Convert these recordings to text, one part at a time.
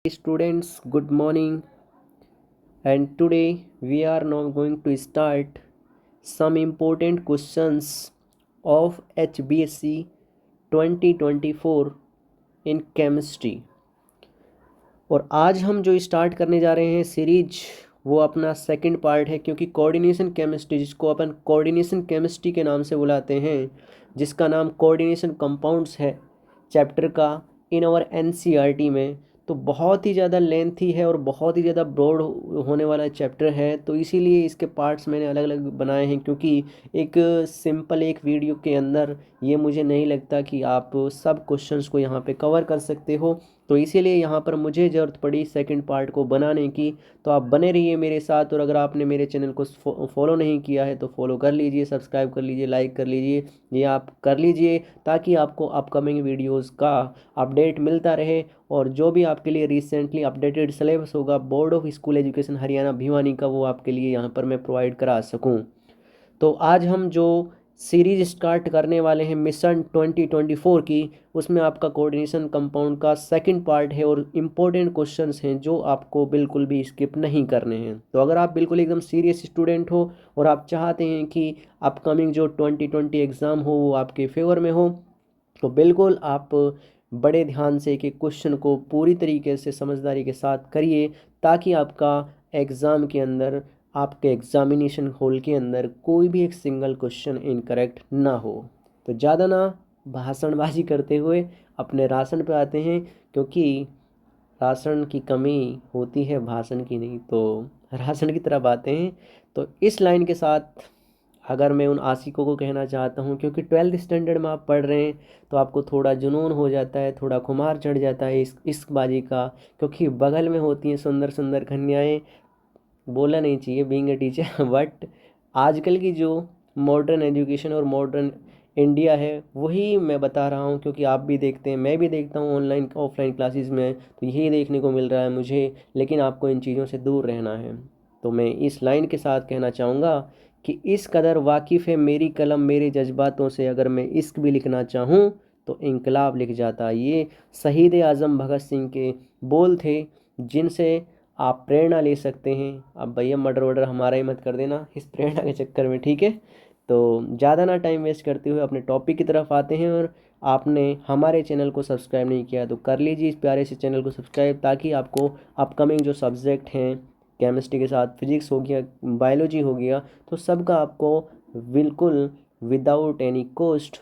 Students, good morning. And today we are now going to start some important questions of HBSC 2024 in chemistry. और आज हम जो start करने जा रहे हैं सीरीज, वो अपना सेकंड पार्ट है, क्योंकि कोऑर्डिनेशन केमिस्ट्री, जिसको अपन कोऑर्डिनेशन केमिस्ट्री के नाम से बुलाते हैं, जिसका नाम कोऑर्डिनेशन कंपाउंड्स है चैप्टर का इन आवर एनसीईआरटी में, तो बहुत ही ज़्यादा लेंथी है और बहुत ही ज़्यादा ब्रॉड होने वाला चैप्टर है। तो इसीलिए इसके पार्ट्स मैंने अलग अलग बनाए हैं, क्योंकि एक सिंपल एक वीडियो के अंदर ये मुझे नहीं लगता कि आप सब क्वेश्चंस को यहाँ पे कवर कर सकते हो। तो इसीलिए यहाँ पर मुझे ज़रूरत पड़ी सेकंड पार्ट को बनाने की। तो आप बने रहिए मेरे साथ, और अगर आपने मेरे चैनल को फॉलो नहीं किया है तो फॉलो कर लीजिए, सब्सक्राइब कर लीजिए, लाइक कर लीजिए, ये आप कर लीजिए ताकि आपको अपकमिंग वीडियोस का अपडेट मिलता रहे। और जो भी आपके लिए रिसेंटली अपडेटेड सिलेबस होगा board of school education Haryana Bhiwani का, वो आपके लिए यहाँ पर मैं प्रोवाइड करा सकूँ। तो आज हम जो सीरीज स्टार्ट करने वाले हैं मिशन 2024 की, उसमें आपका कोऑर्डिनेशन कंपाउंड का सेकंड पार्ट है और इम्पोर्टेंट क्वेश्चंस हैं जो आपको बिल्कुल भी स्किप नहीं करने हैं। तो अगर आप बिल्कुल एकदम सीरियस स्टूडेंट हो और आप चाहते हैं कि अपकमिंग जो 2020 एग्ज़ाम हो वो आपके फेवर में हो, तो बिल्कुल आप बड़े ध्यान से एक एक क्वेश्चन को पूरी तरीके से समझदारी के साथ करिए, ताकि आपका एग्ज़ाम के अंदर, आपके एग्ज़ामिनेशन हॉल के अंदर कोई भी एक सिंगल क्वेश्चन इनकरेक्ट ना हो। तो ज़्यादा ना भाषणबाजी करते हुए अपने राशन पे आते हैं, क्योंकि राशन की कमी होती है, भाषण की नहीं। तो राशन की तरफ आते हैं। तो इस लाइन के साथ अगर मैं उन आशिकों को कहना चाहता हूँ, क्योंकि 12th स्टैंडर्ड में आप पढ़ रहे हैं, तो आपको थोड़ा जुनून हो जाता है, थोड़ा खुमार चढ़ जाता है इश्कबाजी का, क्योंकि बगल में होती हैं सुंदर सुंदर कन्याएँ। बोलना नहीं चाहिए बीइंग ए टीचर बट आजकल की जो मॉडर्न एजुकेशन और मॉडर्न इंडिया है वही मैं बता रहा हूँ, क्योंकि आप भी देखते हैं, मैं भी देखता हूँ ऑनलाइन ऑफलाइन क्लासेस में, तो यही देखने को मिल रहा है मुझे। लेकिन आपको इन चीज़ों से दूर रहना है। तो मैं इस लाइन के साथ कहना चाहूँगा कि इस कदर वाकिफ़ है मेरी कलम मेरे जज्बातों से, अगर मैं इश्क भी लिखना चाहूँ तो इंकलाब लिख जाता। ये शहीद आज़म भगत सिंह के बोल थे, जिनसे आप प्रेरणा ले सकते हैं। अब भैया मर्डर वर्डर हमारा ही मत कर देना इस प्रेरणा के चक्कर में, ठीक है। तो ज़्यादा ना टाइम वेस्ट करते हुए अपने टॉपिक की तरफ आते हैं। और आपने हमारे चैनल को सब्सक्राइब नहीं किया तो कर लीजिए इस प्यारे से चैनल को सब्सक्राइब, ताकि आपको अपकमिंग जो सब्जेक्ट हैं, केमिस्ट्री के साथ फिजिक्स हो गया, बायोलॉजी हो गया, तो सबका आपको बिल्कुल विदाउट एनी कॉस्ट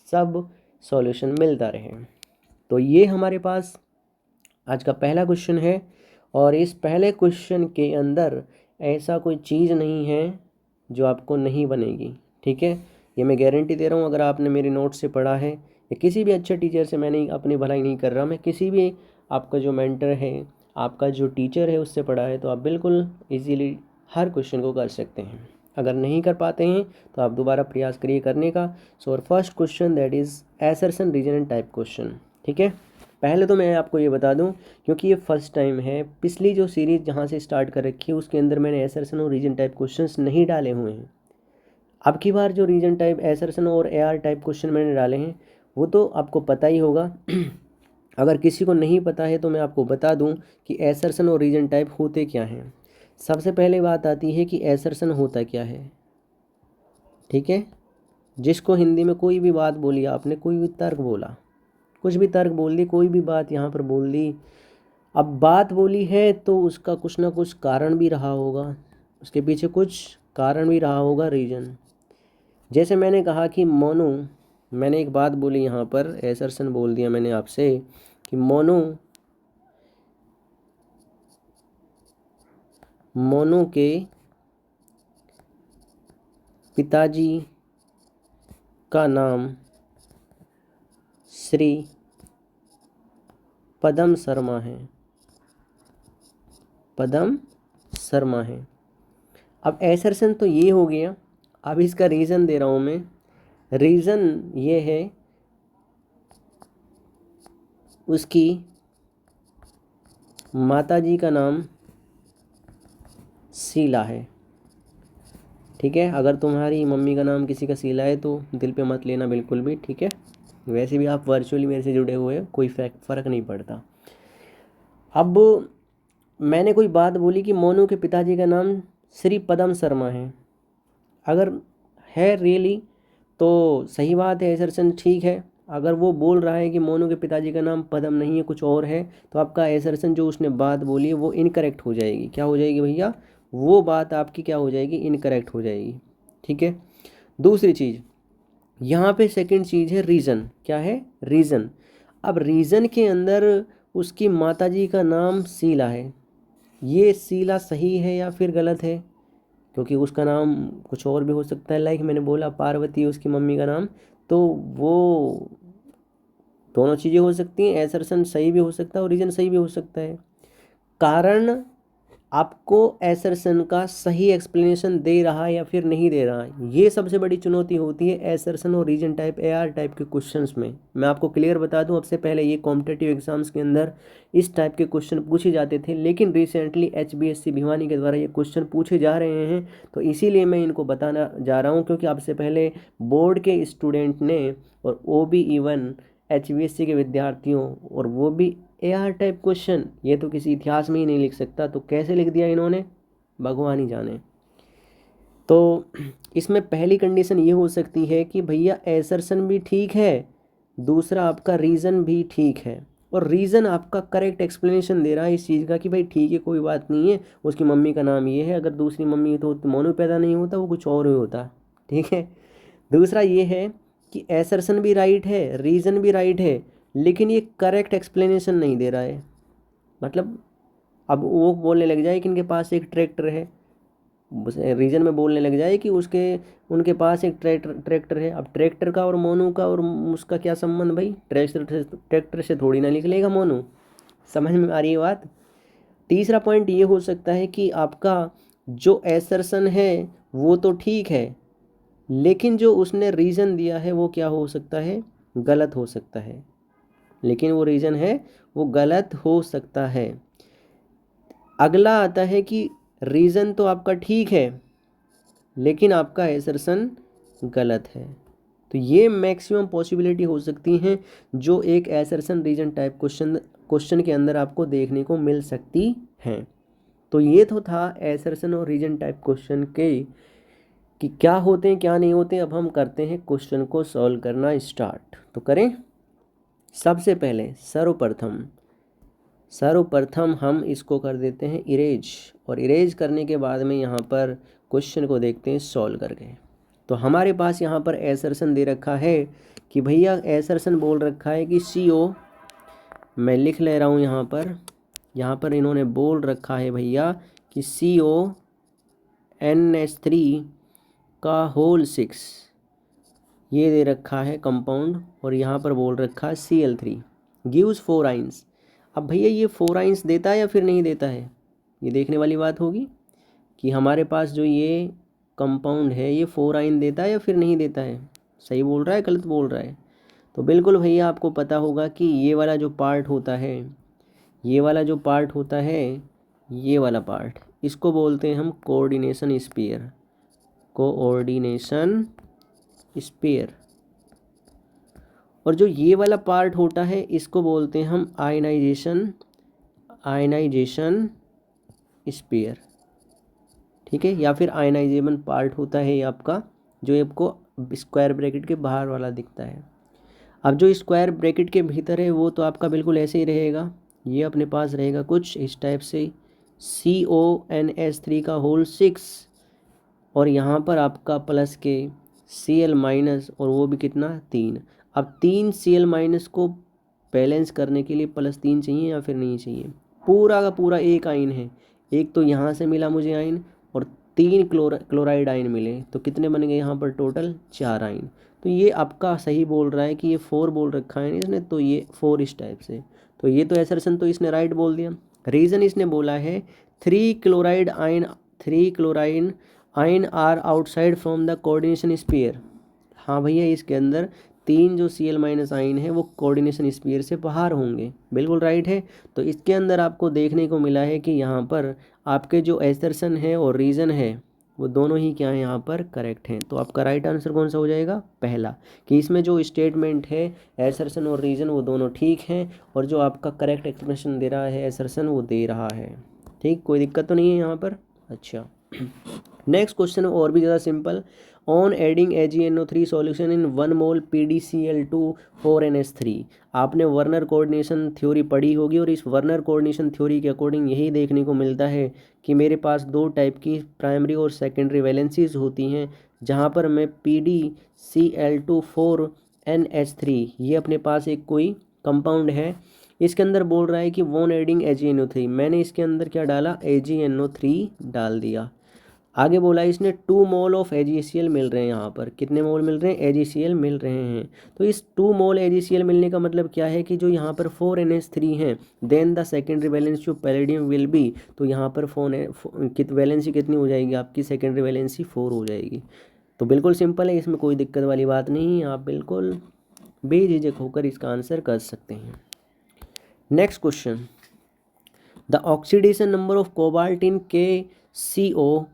सब सॉल्यूशन मिलता रहे। तो ये हमारे पास आज का पहला क्वेश्चन है, और इस पहले क्वेश्चन के अंदर ऐसा कोई चीज़ नहीं है जो आपको नहीं बनेगी, ठीक है। ये मैं गारंटी दे रहा हूँ। अगर आपने मेरे नोट से पढ़ा है या किसी भी अच्छे टीचर से, मैं नहीं अपनी भलाई नहीं कर रहा, मैं किसी भी आपका जो मेंटर है, आपका जो टीचर है, उससे पढ़ा है, तो आप बिल्कुल इजीली हर क्वेश्चन को कर सकते हैं। अगर नहीं कर पाते हैं तो आप दोबारा प्रयास करिए करने का। सो और first question that is assertion reason type question, ठीक है। पहले तो मैं आपको ये बता दूं, क्योंकि ये फर्स्ट टाइम है, पिछली जो सीरीज़ जहाँ से स्टार्ट कर रखी है उसके अंदर मैंने एसर्सन और रीजन टाइप क्वेश्चंस नहीं डाले हुए हैं। अब की बार जो रीजन टाइप, एसर्सन और एआर टाइप क्वेश्चन मैंने डाले हैं वो तो आपको पता ही होगा। अगर किसी को नहीं पता है तो मैं आपको बता दूं कि एसर्सन और रीजन टाइप होते क्या हैं। सबसे पहले बात आती है कि एसर्सन होता क्या है, ठीक है। जिसको हिंदी में कोई भी बात बोली आपने, कोई भी तर्क बोला, कुछ भी तर्क बोल दी, कोई भी बात यहाँ पर बोल दी, अब बात बोली है तो उसका कुछ ना कुछ कारण भी रहा होगा, उसके पीछे कुछ कारण भी रहा होगा, रीजन। जैसे मैंने कहा कि मोनो, मैंने एक बात बोली यहाँ पर, एसर्सन बोल दिया मैंने आपसे कि मोनो मोनो के पिताजी का नाम श्री पदम शर्मा है, पदम शर्मा है। अब एसर्सन तो ये हो गया। अब इसका रीज़न दे रहा हूँ मैं। रीज़न ये है, उसकी माताजी का नाम शीला है, ठीक है। अगर तुम्हारी मम्मी का नाम किसी का शीला है तो दिल पे मत लेना बिल्कुल भी, ठीक है। वैसे भी आप वर्चुअली मेरे से जुड़े हुए हो, कोई फ़र्क नहीं पड़ता। अब मैंने कोई बात बोली कि मोनू के पिताजी का नाम श्री पदम शर्मा है, अगर है रियली तो सही बात है, एसर्शन ठीक है। अगर वो बोल रहा है कि मोनू के पिताजी का नाम पदम नहीं है कुछ और है, तो आपका एसर्शन जो उसने बात बोली है वो इनकरेक्ट हो जाएगी। क्या हो जाएगी भैया? वो बात आपकी क्या हो जाएगी? इनकरेक्ट हो जाएगी। ठीक है। दूसरी चीज़ यहाँ पे सेकंड चीज़ है रीज़न। क्या है? रीज़न। अब रीज़न के अंदर उसकी माताजी का नाम शीला है, ये शीला सही है या फिर गलत है? क्योंकि उसका नाम कुछ और भी हो सकता है, लाइक मैंने बोला पार्वती है उसकी मम्मी का नाम, तो वो दोनों चीज़ें हो सकती हैं। एसर्शन सही भी हो सकता है और रीजन सही भी हो सकता है। कारण आपको एसर्शन का सही एक्सप्लेनेशन दे रहा है या फिर नहीं दे रहा है, ये सबसे बड़ी चुनौती होती है एसर्शन और रीजन टाइप एआर टाइप के क्वेश्चंस में। मैं आपको क्लियर बता दूं, अब से पहले ये कॉम्पिटेटिव एग्जाम्स के अंदर इस टाइप के क्वेश्चन पूछे जाते थे, लेकिन रिसेंटली एचबीएससी भिवानी के द्वारा ये क्वेश्चन पूछे जा रहे हैं, तो इसीलिए मैं इनको बताना जा रहा हूँ। क्योंकि आपसे पहले बोर्ड के स्टूडेंट ने और वो भी इवन एचबीएससी के विद्यार्थियों, और वो भी एआर टाइप क्वेश्चन, ये तो किसी इतिहास में ही नहीं लिख सकता, तो कैसे लिख दिया इन्होंने, भगवान ही जाने। तो इसमें पहली कंडीशन ये हो सकती है कि भैया एसर्शन भी ठीक है, दूसरा आपका रीज़न भी ठीक है, और रीज़न आपका करेक्ट एक्सप्लेनेशन दे रहा है इस चीज़ का कि भाई ठीक है कोई बात नहीं है, उसकी मम्मी का नाम ये है, अगर दूसरी मम्मी तो मोनू पैदा नहीं होता, वो कुछ और ही होता। ठीक है। दूसरा ये है कि एसर्शन भी राइट है, रीज़न भी राइट है, लेकिन ये करेक्ट एक्सप्लेनेशन नहीं दे रहा है। मतलब अब वो बोलने लग जाए कि इनके पास एक ट्रैक्टर है, रीजन में बोलने लग जाए कि उसके उनके पास एक ट्रैक्टर है। अब ट्रैक्टर का और मोनू का और उसका क्या संबंध भाई? ट्रैक्टर से थोड़ी ना निकलेगा मोनू। समझ में आ रही है बात? तीसरा पॉइंट ये हो सकता है कि आपका जो एसर्शन है वो तो ठीक है, लेकिन जो उसने रीज़न दिया है वो क्या हो सकता है? गलत हो सकता है। लेकिन वो रीज़न है वो गलत हो सकता है। अगला आता है कि रीज़न तो आपका ठीक है, लेकिन आपका एसर्शन गलत है। तो ये मैक्सिमम पॉसिबिलिटी हो सकती हैं जो एक एसर्शन रीजन टाइप क्वेश्चन के अंदर आपको देखने को मिल सकती हैं। तो ये तो था एसर्शन और रीजन टाइप क्वेश्चन के कि क्या होते हैं क्या नहीं होते। अब हम करते हैं क्वेश्चन को सॉल्व करना स्टार्ट। तो करें। सबसे पहले सर्वप्रथम हम इसको कर देते हैं इरेज, और इरेज करने के बाद में यहाँ पर क्वेश्चन को देखते हैं सॉल्व करके। तो हमारे पास यहाँ पर एसर्शन दे रखा है कि भैया एसर्शन बोल रखा है कि CO, मैं लिख ले रहा हूँ यहाँ पर इन्होंने बोल रखा है भैया कि CONH3 का होल 6 ये दे रखा है कंपाउंड, और यहाँ पर बोल रखा है Cl3 गिव्स 4 आइंस। अब भैया ये 4 आइंस देता है या फिर नहीं देता है, ये देखने वाली बात होगी कि हमारे पास जो ये कंपाउंड है ये 4 आइन देता है या फिर नहीं देता है। सही बोल रहा है गलत बोल रहा है? तो बिल्कुल भैया आपको पता होगा कि ये वाला जो पार्ट होता है, ये वाला जो पार्ट होता है, ये वाला पार्ट, इसको बोलते हैं हम कोऑर्डिनेशन स्फीयर। Coordination sphere. और जो ये वाला पार्ट होता है इसको बोलते हैं हम आयनाइजेशन स्फीयर। ठीक है, या फिर आयनाइजेशन पार्ट होता है ये आपका, जो आपको स्क्वायर ब्रैकेट के बाहर वाला दिखता है। अब जो स्क्वायर ब्रैकेट के भीतर है वो तो आपका बिल्कुल ऐसे ही रहेगा, ये अपने पास रहेगा कुछ इस टाइप से CONH3 का होल 6, और यहाँ पर आपका प्लस के Cl माइनस, और वो भी कितना 3। अब 3 Cl माइनस को बैलेंस करने के लिए +3 चाहिए या फिर नहीं चाहिए? पूरा का पूरा एक आइन है, एक तो यहाँ से मिला मुझे आइन और 3 क्लोराइड आइन मिले, तो कितने बन गए यहाँ पर टोटल 4 आइन। तो ये आपका सही बोल रहा है कि ये 4 बोल रखा है इसने, तो ये 4 इस टाइप से। तो ये तो एसर्शन तो इसने राइट बोल दिया। रीज़न इसने बोला है 3 chloride ions are outside from the coordination sphere. हाँ भैया, इसके अंदर 3 जो Cl माइनस आइन है वो कोऑर्डिनेशन स्फीयर से बाहर होंगे, बिल्कुल राइट है। तो इसके अंदर आपको देखने को मिला है कि यहाँ पर आपके जो एसर्शन है और रीज़न है वो दोनों ही क्या है यहाँ पर करेक्ट हैं। तो आपका राइट आंसर कौन सा हो जाएगा, पहला, कि इसमें जो स्टेटमेंट है एसर्शन और रीजन वो दोनों ठीक हैं, और जो आपका करेक्ट एक्सप्लेनेशन दे रहा है एसर्शन वो दे रहा है। ठीक, कोई दिक्कत तो नहीं है यहाँ पर। अच्छा, नेक्स्ट क्वेश्चन और भी ज़्यादा simple. On adding AgNO3 solution in 1 mole PdCl2 4NH3। आपने वर्नर कोऑर्डिनेशन थ्योरी पढ़ी होगी, और इस वर्नर कोऑर्डिनेशन थ्योरी के अकॉर्डिंग यही देखने को मिलता है कि मेरे पास दो टाइप की प्राइमरी और सेकेंडरी वैलेंसीज होती हैं, जहाँ पर मैं PdCl2 4NH3 ये अपने पास एक कोई कंपाउंड है, इसके अंदर बोल रहा है कि वॉन एडिंग AgNO3, मैंने इसके अंदर क्या डाला, AgNO3 डाल दिया। आगे बोला इसने 2 मोल ऑफ AgCl मिल रहे हैं, यहाँ पर कितने मोल मिल रहे हैं, AgCl मिल रहे हैं। तो इस 2 मोल AgCl मिलने का मतलब क्या है कि जो यहाँ पर 4NH3 हैं, then the secondary valency of palladium will be, तो यहाँ पर वैलेंसी कितनी हो जाएगी आपकी, सेकेंडरी वैलेंसी 4 हो जाएगी। तो बिल्कुल सिंपल है, इसमें कोई दिक्कत वाली बात नहीं है, आप बिल्कुल बेझिझक होकर इसका आंसर कर सकते हैं। Next question, the oxidation number of cobalt in KCO,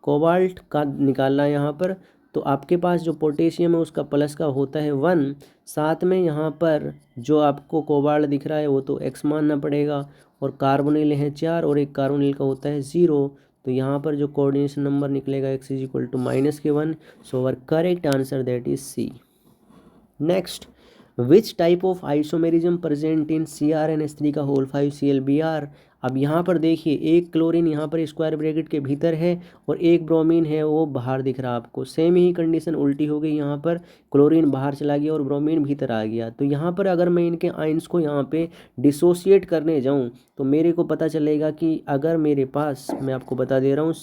cobalt का निकालना है यहाँ पर। तो आपके पास जो पोटेशियम है उसका प्लस का होता है 1, साथ में यहाँ पर जो आपको कोबाल्ट दिख रहा है वो तो x मानना पड़ेगा, और कार्बोनिल है 4 और एक कार्बोनिल का होता है 0। तो यहाँ पर जो कोऑर्डिनेशन नंबर निकलेगा x = -1। So our correct answer that is C। Next, which type of isomerism present in CrNH3 का होल 5Cl Br। अब यहाँ पर देखिए, एक क्लोरीन यहाँ पर स्क्वायर ब्रैकेट के भीतर है और एक ब्रोमीन है वो बाहर दिख रहा है आपको। सेम ही कंडीशन उल्टी हो गई, यहाँ पर क्लोरीन बाहर चला गया और ब्रोमीन भीतर आ गया। तो यहाँ पर अगर मैं इनके आइंस को यहाँ पे डिसोशिएट करने जाऊँ तो मेरे को पता चलेगा कि अगर मेरे पास, मैं आपको बता दे रहा हूँ,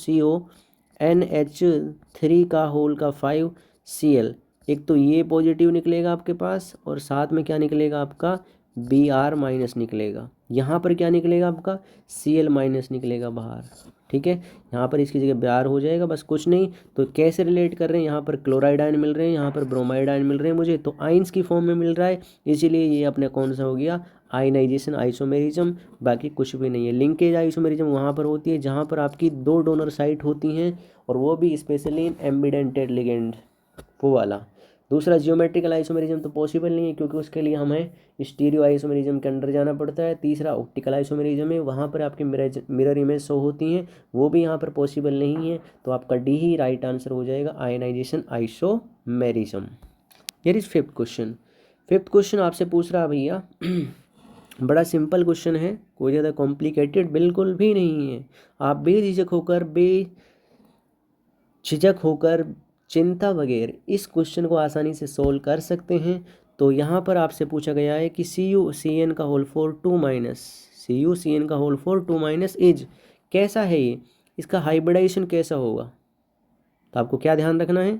CONH3 का होल का 5Cl, एक तो ये पॉजिटिव निकलेगा आपके पास, और साथ में क्या निकलेगा आपका Br- निकलेगा। यहाँ पर क्या निकलेगा आपका Cl- निकलेगा बाहर। ठीक है, यहाँ पर इसकी जगह Br हो जाएगा, बस कुछ नहीं। तो कैसे रिलेट कर रहे हैं, यहाँ पर क्लोराइड आयन मिल रहे हैं, यहाँ पर ब्रोमाइड आयन मिल रहे हैं मुझे, तो आइंस की फॉर्म में मिल रहा है, इसीलिए ये अपने कौन सा हो गया, आयनाइजेशन आइसोमेरिज्म। बाकी कुछ भी नहीं है। लिंकेज आइसोमेरिज्म वहाँ पर होती है जहाँ पर आपकी 2 डोनर साइट होती हैं, और वो भी स्पेशली इन एम्बिडेंटेड लिगेंड, वो वाला। दूसरा जियोमेट्रिकल आइसोमेरिज्म तो पॉसिबल नहीं है, क्योंकि उसके लिए हमें स्टीरियो आइसोमेरिज्म के अंडर जाना पड़ता है। तीसरा ऑप्टिकल आइसोमेरिज्म है, वहाँ पर आपके मिरर इमेज शो होती हैं, वो भी यहाँ पर पॉसिबल नहीं है। तो आपका डी ही राइट आंसर हो जाएगा, ionisation isomerism. Here is fifth question. Fifth question आपसे पूछ रहा भैया बड़ा सिंपल क्वेश्चन है, कोई ज़्यादा कॉम्प्लिकेटेड बिल्कुल भी नहीं है। आप बेझिझक होकर चिंता बगैर इस क्वेश्चन को आसानी से सोल्व कर सकते हैं। तो यहाँ पर आपसे पूछा गया है कि CuCN का होल 4 2 माइनस इज, कैसा है ये, इसका हाइब्रिडाइजेशन कैसा होगा। तो आपको क्या ध्यान रखना है,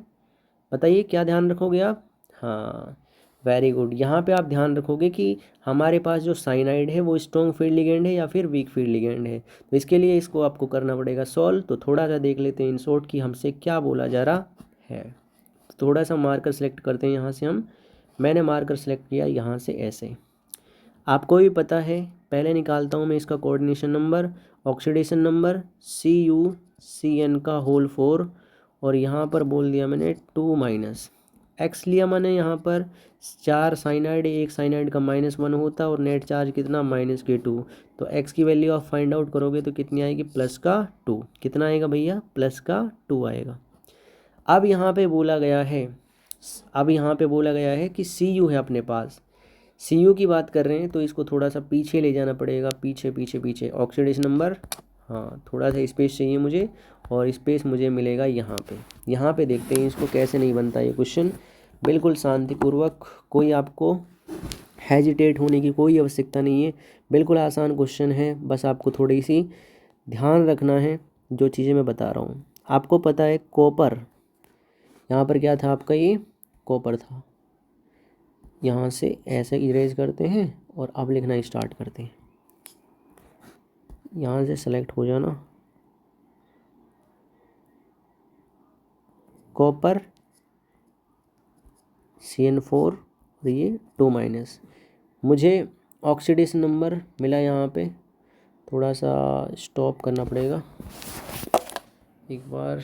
बताइए क्या ध्यान रखोगे आप। हाँ, वेरी गुड। यहाँ पे आप ध्यान रखोगे कि हमारे पास जो साइनाइड है वो स्ट्रॉन्ग फील्ड लिगेंड है या फिर वीक फील्ड लिगेंड है। तो इसके लिए इसको आपको करना पड़ेगा सॉल्व। तो थोड़ा सा देख लेते हैं इन शॉर्ट कि हमसे क्या बोला जा रहा है। थोड़ा सा मार्कर सेलेक्ट करते हैं यहाँ से हम। मैंने मार्कर सेलेक्ट किया यहाँ से ऐसे। आपको भी पता है, पहले निकालता हूँ मैं इसका coordination number, oxidation number CuCN का होल 4, और यहाँ पर बोल दिया मैंने 2 माइनस एक्स लिया मैंने। यहाँ पर 4 साइनाइड, एक साइनाइड का -1 होता और नेट चार्ज कितना -2। तो एक्स की वैल्यू आप फाइंड आउट करोगे तो कितनी आएगी, +2। कितना आएगा भैया, +2 आएगा। अब यहाँ पे बोला गया है कि Cu है अपने पास, Cu की बात कर रहे हैं, तो इसको थोड़ा सा पीछे ले जाना पड़ेगा, पीछे ऑक्सीडेशन नंबर। हाँ, थोड़ा सा स्पेस चाहिए मुझे, और स्पेस मुझे मिलेगा यहाँ पे देखते हैं इसको कैसे नहीं बनता ये क्वेश्चन। बिल्कुल शांतिपूर्वक, कोई आपको हेजिटेट होने की कोई आवश्यकता नहीं है, बिल्कुल आसान क्वेश्चन है। बस आपको थोड़ी सी ध्यान रखना है जो चीज़ें मैं बता रहा हूँ। आपको पता है कॉपर, यहाँ पर क्या था आपका, ये कॉपर था। यहाँ से ऐसे इरेज करते हैं और अब लिखना स्टार्ट करते हैं। यहाँ से सेलेक्ट हो जाना, कॉपर CN4 और ये 2 माइनस। मुझे ऑक्सीडेशन नंबर मिला, यहाँ पे थोड़ा सा स्टॉप करना पड़ेगा। एक बार